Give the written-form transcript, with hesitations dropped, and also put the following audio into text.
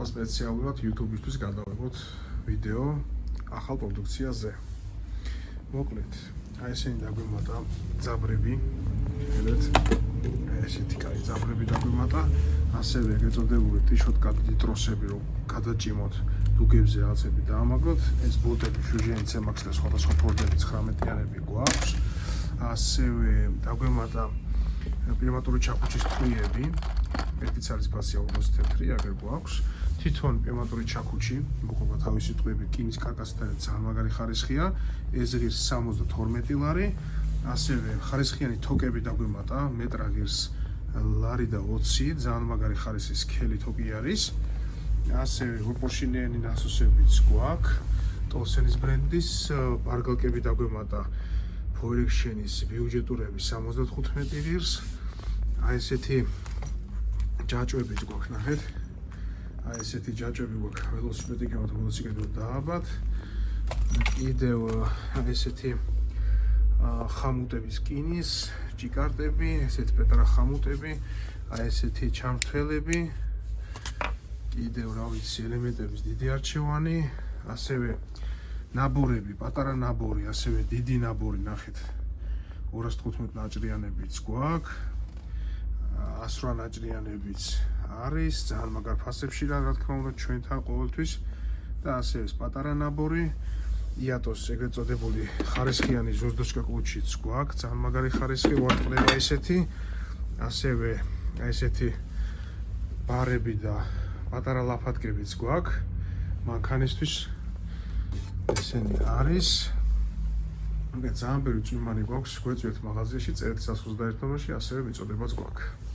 აბა სპეციალურად YouTube-ისთვის გადავიღოთ ვიდეო ახალ პროდუქციაზე. მოკლედ, აი ესენი დაგვიმატა ძაბრები, ესეთი კაი ძაბრები დაგვიმატა, ასევე ეგრეთ წოდებული ტიშოტ ტროსები, რომ გადაჭიმოთ დუგებზე რაღაცები დაამაგროთ, ეს ბოლტები ფიუჟენი CMAX და სხვადასხვა ფორდები 19-იანები გვაქვს. ასევე დაგვიმატა პნევმატური ჩაქუჩის ტყვიები, ერთიც არის ფასი 40 თეთრი, აგერ გვაქვს. თვითონ პნევმატური ჩაქუჩი, იმყოფება თავისი ტყვიები, რკინის კარკასთან ძალიან მაგარი ხარისხია, ეს ღირს 72 ლარი. ასევე ხარისხიანი თოკები დაგვიმატა, მეტრა ღირს ლარი და 20, ძალიან მაგარი ხარისხის სქელი თოკი არის. ასევე ორპორშინიანი ნასოსებიც გვაქვს, ტოლსენის ბრენდის ბარგალკები დაგვიმატა, ფოირექშენის ბიუჯეტურები 75 ღირს. აი ესეთი ჯაჭვებიც გვაქვს, ნახეთ. აი ესეთი ჯაჭვები გვაქვს, ველოსიპედით დააბათ. კიდევ აი ესეთი ხამუტების კინის, ჭიკარტები, ესეთი პეტრა ხამუტები, აი ესეთი ჩამრთველები. კიდევ რა ვიცი, ელემენტების დიდი არჩევანი, ასევე ნაბორები, პატარა ნაბორი, ასევე დიდი ნაბორი, ნახეთ. 215 ნაჭრიანებიც გვაქვს. 108 ნაჭრიანებიც არის, ძალიან მაგარ ფასებში რა თქმა უნდა ჩვენთან ყოველთვის და ასევე პატარა ნაბორი, იატოს ეგრეთ წოდებული ხარისხიანი ჟოსდოჩკა კუჩიც გვაქვს, ძალიან მაგარი ხარისხი ვარტყდება ესეთი. ასევე ესეთი ბარები და პატარა ლაფატკებიც გვაქვს. მანქანისთვის ესენი არის. ძალიან ბევრი წვიმანი გვაქვს, გვეწვიეთ მაღაზიაში, წერეთ 121 ნომერში, ასევე მიწოდებაც გვაქვს.